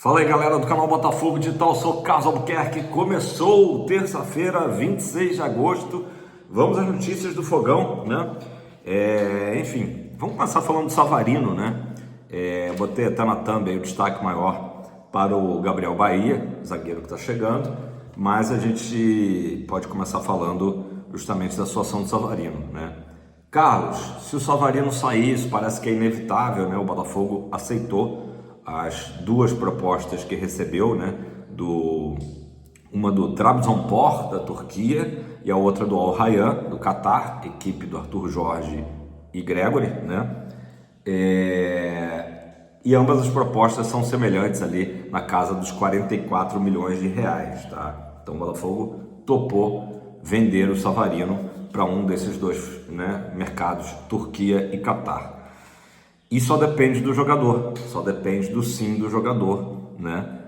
Fala aí, galera do canal Botafogo Digital, sou Carlos Albuquerque. Começou terça-feira, 26 de agosto. Vamos às notícias do Fogão, né? Enfim, vamos começar falando do Savarino, né? Botei até na thumb aí o destaque maior para o Gabriel Bahia, zagueiro que está chegando, mas a gente pode começar falando justamente da situação do Savarino, né? Carlos, se o Savarino sair, isso parece que é inevitável, né? O Botafogo aceitou as duas propostas que recebeu, né? Uma do Trabzonspor, da Turquia, e a outra do Al Rayyan, do Catar, equipe do Arthur Jorge e Gregory, né? E ambas as propostas são semelhantes ali na casa dos 44 milhões de reais, tá? Então o Botafogo topou vender o Savarino para um desses dois, né, mercados, Turquia e Catar. E só depende do jogador, só depende do sim do jogador, né?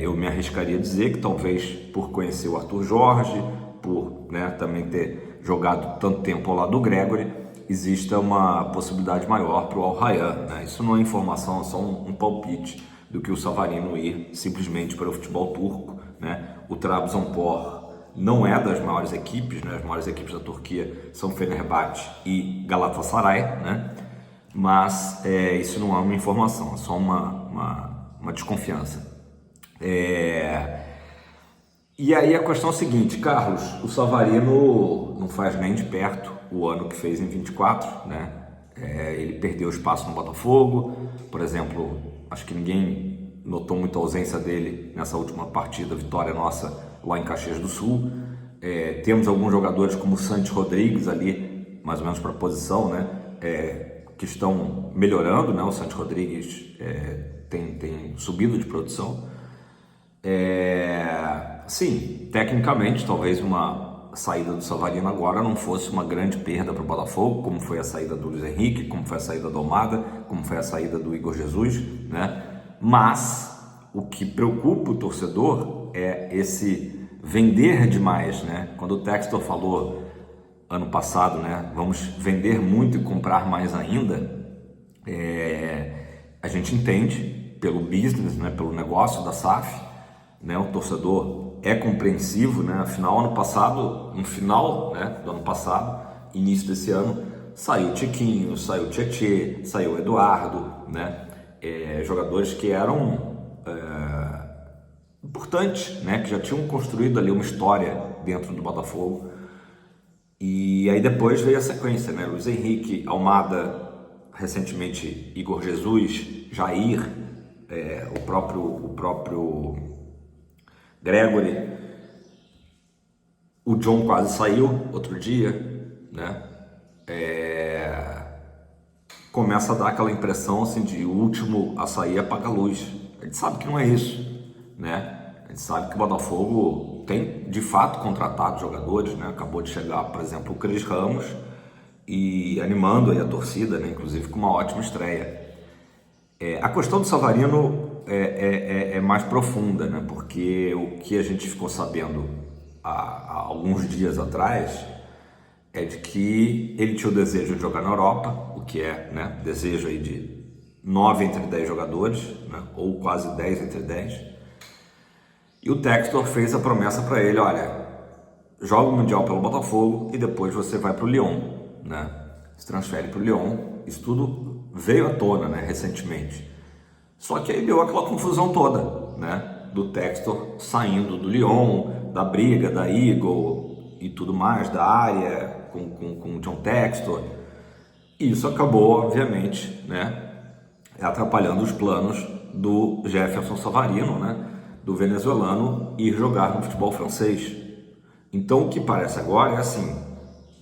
Eu me arriscaria a dizer que talvez por conhecer o Arthur Jorge, por, né, também ter jogado tanto tempo ao lado do Gregory, exista uma possibilidade maior para o Al Rayyan, né? Isso não é informação, é só um palpite do que o Savarino ir simplesmente para o futebol turco, né? O Trabzonspor não é das maiores equipes, né? As maiores equipes da Turquia são Fenerbahçe e Galatasaray, né? Mas isso não é uma informação, é só uma desconfiança. E aí a questão é a seguinte, Carlos, o Savarino não faz nem de perto o ano que fez em 24, né? Ele perdeu espaço no Botafogo, por exemplo, acho que ninguém notou muita ausência dele nessa última partida, vitória nossa lá em Caxias do Sul. Temos alguns jogadores como o Santos Rodrigues ali, mais ou menos para a posição, né? Que estão melhorando, né? O Santos Rodrigues tem subido de produção. Sim, tecnicamente, talvez uma saída do Savarino agora não fosse uma grande perda para o Botafogo, como foi a saída do Luiz Henrique, como foi a saída do Almada, como foi a saída do Igor Jesus, né? Mas o que preocupa o torcedor é esse vender demais, né? Quando o Textor falou ano passado, né, vamos vender muito e comprar mais ainda, a gente entende pelo business, né, pelo negócio da SAF, né, o torcedor é compreensivo, né, afinal no final, né, do ano passado, início desse ano, saiu o Tiquinho, saiu o Tietê, saiu o Eduardo, né, jogadores que eram importantes, né, que já tinham construído ali uma história dentro do Botafogo. E aí depois veio a sequência, né? Luiz Henrique, Almada, recentemente Igor Jesus, Jair, o próprio Gregory. O John quase saiu outro dia, né? Começa a dar aquela impressão assim de o último a sair apaga a luz. A gente sabe que não é isso, né? A gente sabe que o Botafogo tem, de fato, contratado jogadores, né? Acabou de chegar, por exemplo, o Cris Ramos e animando aí a torcida, né? Inclusive com uma ótima estreia. A questão do Savarino é mais profunda, né? Porque o que a gente ficou sabendo há alguns dias atrás é de que ele tinha o desejo de jogar na Europa, o que é, né, desejo aí de 9 entre 10 jogadores, né? Ou quase 10 entre 10. E o Textor fez a promessa para ele, olha, joga o Mundial pelo Botafogo e depois você vai para o Lyon, né? Se transfere para o Lyon. Isso tudo veio à tona, né, recentemente. Só que aí deu aquela confusão toda, né? Do Textor saindo do Lyon, da briga, da Eagle e tudo mais, da área com o John Textor. E isso acabou, obviamente, né, atrapalhando os planos do Jefferson Savarino, né, do venezuelano, ir jogar no futebol francês. Então o que parece agora é assim,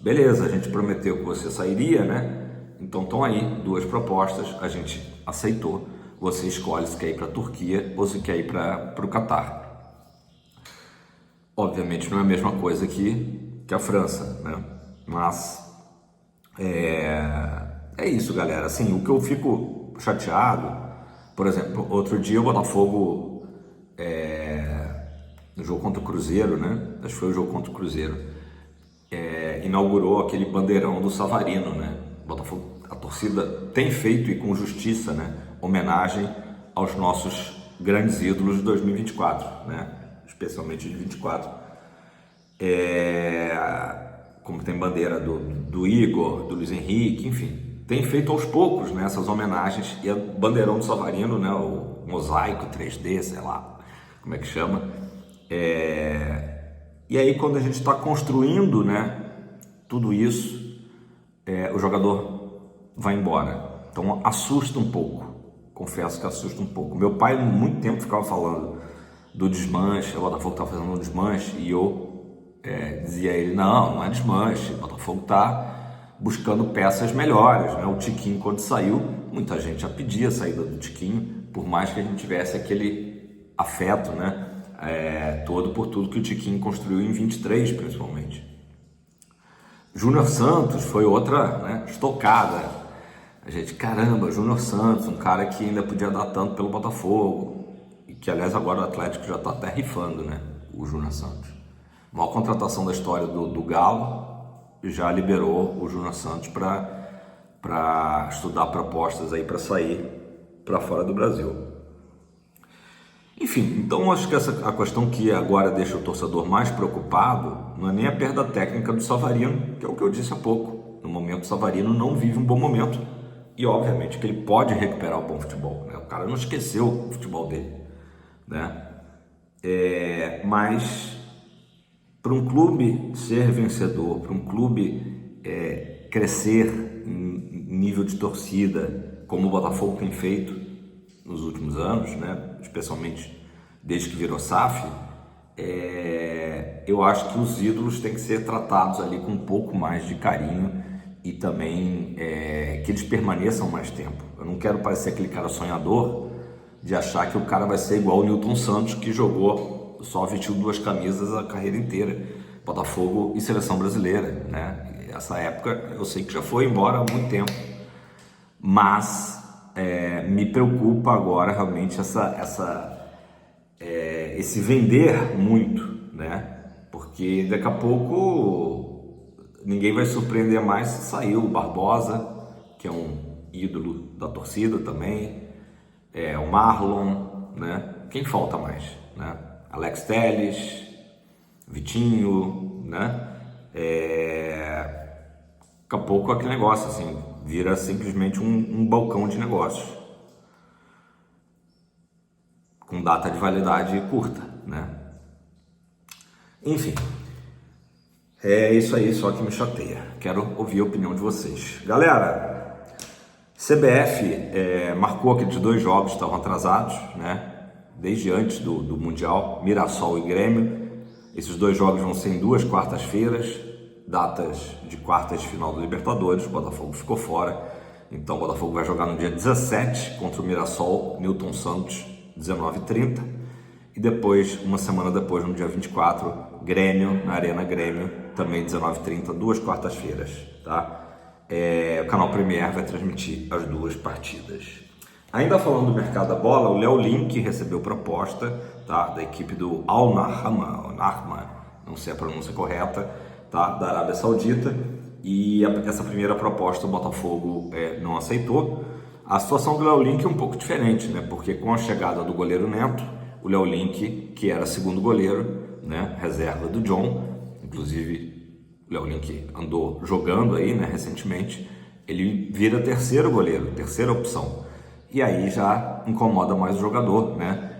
beleza, a gente prometeu que você sairia, né? Então estão aí duas propostas, a gente aceitou, você escolhe se quer ir para a Turquia ou se quer ir para o Catar. Obviamente não é a mesma coisa que a França, né? Mas é isso, galera. Assim, o que eu fico chateado, por exemplo, outro dia o Botafogo no jogo contra o Cruzeiro, né? Acho que foi o jogo contra o Cruzeiro. Inaugurou aquele bandeirão do Savarino, né? Botafogo, a torcida tem feito, e com justiça, né, homenagem aos nossos grandes ídolos de 2024, né? Especialmente de 24. Como tem bandeira do Igor, do Luiz Henrique, enfim, tem feito aos poucos, né, essas homenagens, e a bandeirão do Savarino, né, o mosaico 3D, sei lá como é que chama, e aí quando a gente está construindo, né, tudo isso, o jogador vai embora, então assusta um pouco, confesso que assusta um pouco. Meu pai muito tempo ficava falando do desmanche, o Botafogo estava fazendo um desmanche, e eu dizia a ele, não é desmanche, o Botafogo está buscando peças melhores, né? O Tiquinho, quando saiu, muita gente já pedia a saída do Tiquinho, por mais que a gente tivesse aquele afeto, né, todo por tudo que o Tiquinho construiu em 23, principalmente. Júnior Santos foi outra, né, estocada. A gente, caramba, Júnior Santos, um cara que ainda podia dar tanto pelo Botafogo, e que aliás agora o Atlético já está até rifando, né, o Júnior Santos. A maior contratação da história do Galo já liberou o Júnior Santos para estudar propostas aí para sair para fora do Brasil. Enfim, então acho que a questão que agora deixa o torcedor mais preocupado não é nem a perda técnica do Savarino, que é o que eu disse há pouco. No momento o Savarino não vive um bom momento e obviamente que ele pode recuperar o bom futebol, né? O cara não esqueceu o futebol dele, né? Mas para um clube ser vencedor, para um clube crescer em nível de torcida, como o Botafogo tem feito nos últimos anos, né? Especialmente desde que virou SAF, eu acho que os ídolos têm que ser tratados ali com um pouco mais de carinho e também que eles permaneçam mais tempo. Eu não quero parecer aquele cara sonhador de achar que o cara vai ser igual o Nilton Santos, que só vestiu 2 camisas a carreira inteira, Botafogo e Seleção Brasileira, né? Essa época eu sei que já foi embora há muito tempo, mas me preocupa agora realmente esse vender muito, né? Porque daqui a pouco ninguém vai surpreender mais se sair o Barbosa, que é um ídolo da torcida também, o Marlon, né? Quem falta mais, né? Alex Telles, Vitinho, né? Daqui a pouco aquele negócio assim vira simplesmente um balcão de negócios com data de validade curta, né? Enfim, é isso aí, só que me chateia. Quero ouvir a opinião de vocês. Galera, CBF marcou aqueles 2 jogos que estavam atrasados, né? Desde antes do Mundial, Mirassol e Grêmio. Esses 2 jogos vão ser em 2 quartas-feiras, datas de quartas de final do Libertadores. O Botafogo ficou fora, então o Botafogo vai jogar no dia 17 contra o Mirassol, Nilton Santos, 19h30, e depois, uma semana depois, no dia 24, Grêmio, na Arena Grêmio, também 19h30, 2 quartas-feiras, tá? O canal Premier vai transmitir as 2 partidas. Ainda falando do mercado da bola, o Léo Link recebeu proposta, tá, da equipe do Al Nahma, não sei a pronúncia correta, tá, da Arábia Saudita, e essa primeira proposta o Botafogo não aceitou. A situação do Léo Link é um pouco diferente, né, porque com a chegada do goleiro Neto, o Léo Link, que era segundo goleiro, né, reserva do John, inclusive o Léo Link andou jogando aí, né, recentemente, ele vira terceiro goleiro, terceira opção. E aí já incomoda mais o jogador, né?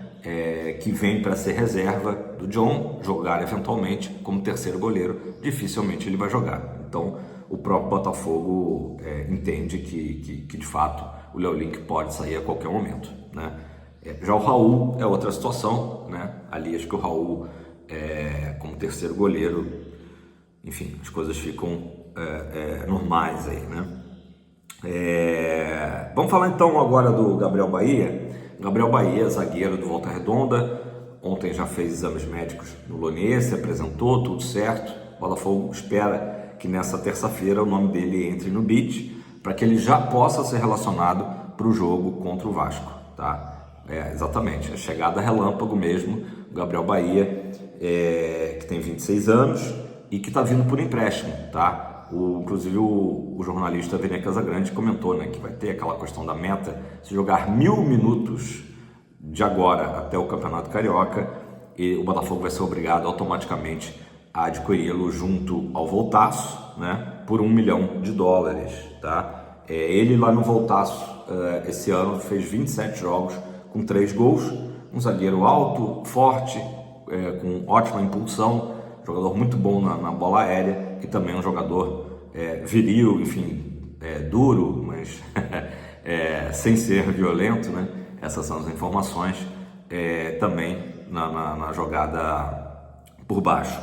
Que vem para ser reserva do John, jogar eventualmente como terceiro goleiro, dificilmente ele vai jogar. Então o próprio Botafogo entende que de fato o Léo Link pode sair a qualquer momento, né? Já o Raul é outra situação, né? Ali acho que o Raul como terceiro goleiro, enfim, as coisas ficam normais aí, né? Vamos falar então agora do Gabriel Bahia. Gabriel Bahia, zagueiro do Volta Redonda, ontem já fez exames médicos no Lonier, se apresentou, tudo certo. O Botafogo espera que nessa terça-feira o nome dele entre no BID, para que ele já possa ser relacionado para o jogo contra o Vasco, tá? Exatamente, a chegada relâmpago mesmo, o Gabriel Bahia, que tem 26 anos e que está vindo por empréstimo, tá? Inclusive o jornalista Vene Casagrande comentou, né, que vai ter aquela questão da meta, se jogar 1000 minutos de agora até o Campeonato Carioca, e o Botafogo vai ser obrigado automaticamente a adquiri-lo junto ao Voltaço, né, por $1 milhão, tá? Ele lá no Voltaço, esse ano, fez 27 jogos com 3 gols, um zagueiro alto, forte, com ótima impulsão, jogador muito bom na bola aérea e também um jogador viril, enfim, duro, mas sem ser violento, né? Essas são as informações, também na jogada por baixo,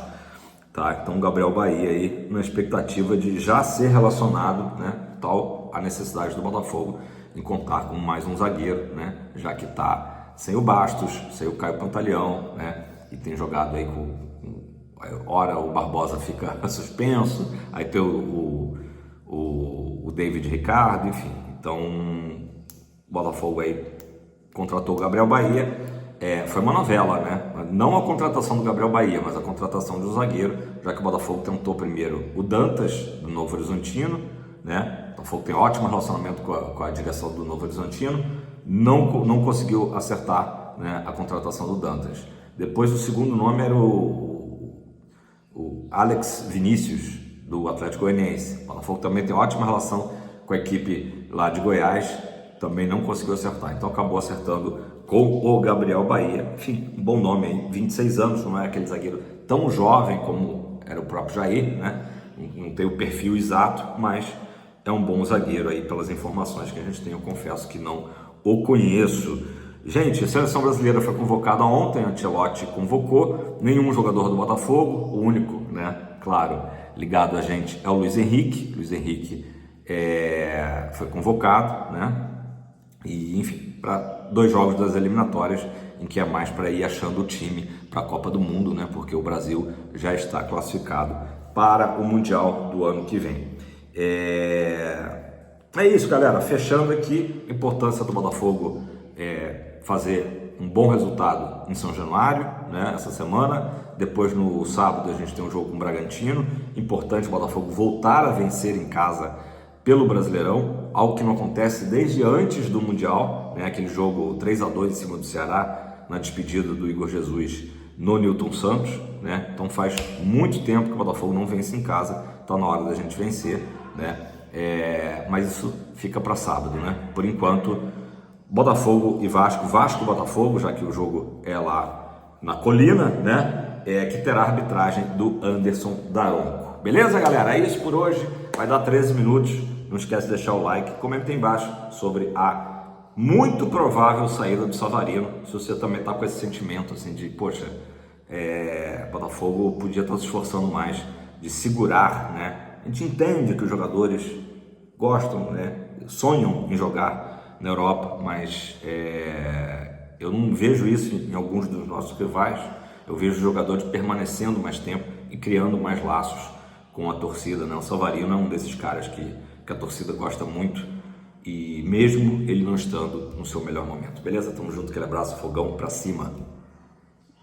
tá? Então Gabriel Bahia aí na expectativa de já ser relacionado, né? Tal a necessidade do Botafogo em contar com mais um zagueiro, né? Já que tá sem o Bastos, sem o Caio Pantaleão, né? E tem jogado aí ora o Barbosa fica suspenso, aí tem o David Ricardo, enfim. Então o Botafogo aí contratou o Gabriel Bahia. Foi uma novela, né? Não a contratação do Gabriel Bahia, mas a contratação de um zagueiro, já que o Botafogo tentou primeiro o Dantas, do Novo Horizontino, né? O Botafogo tem ótimo relacionamento com a direção do Novo Horizontino, não conseguiu acertar, né, a contratação do Dantas. Depois o segundo nome era o Alex Vinícius, do Atlético Goianiense. O Botafogo também tem ótima relação com a equipe lá de Goiás, também não conseguiu acertar, então acabou acertando com o Gabriel Bahia. Enfim, um bom nome aí, 26 anos, não é aquele zagueiro tão jovem como era o próprio Jair, né? Não tem o perfil exato, mas é um bom zagueiro aí pelas informações que a gente tem. Eu confesso que não o conheço. Gente, a seleção brasileira foi convocada ontem, Ancelotti convocou, nenhum jogador do Botafogo, o único, né, claro, ligado a gente é o Luiz Henrique. Luiz Henrique foi convocado, né, e enfim, para 2 jogos das eliminatórias, em que é mais para ir achando o time para a Copa do Mundo, né, porque o Brasil já está classificado para o Mundial do ano que vem. É isso, galera, fechando aqui, a importância do Botafogo fazer um bom resultado em São Januário, né, essa semana. Depois no sábado a gente tem um jogo com o Bragantino, importante o Botafogo voltar a vencer em casa pelo Brasileirão, algo que não acontece desde antes do Mundial, né, aquele jogo 3-2 em cima do Ceará, na despedida do Igor Jesus no Newton Santos, né? Então faz muito tempo que o Botafogo não vence em casa, está na hora da gente vencer, né? Mas isso fica para sábado, né? Por enquanto, Botafogo e Vasco, Vasco e Botafogo, já que o jogo é lá na colina, né? Que terá a arbitragem do Anderson Daronco. Beleza, galera? É isso por hoje. Vai dar 13 minutos. Não esquece de deixar o like. Comenta aí embaixo sobre a muito provável saída do Savarino. Se você também está com esse sentimento assim de, poxa, Botafogo podia estar se esforçando mais de segurar, né? A gente entende que os jogadores gostam, né? Sonham em jogar na Europa, mas eu não vejo isso em alguns dos nossos rivais. Eu vejo os jogadores permanecendo mais tempo e criando mais laços com a torcida, né? O Savarino é um desses caras que a torcida gosta muito, e mesmo ele não estando no seu melhor momento. Beleza? Tamo junto, aquele abraço, fogão pra cima.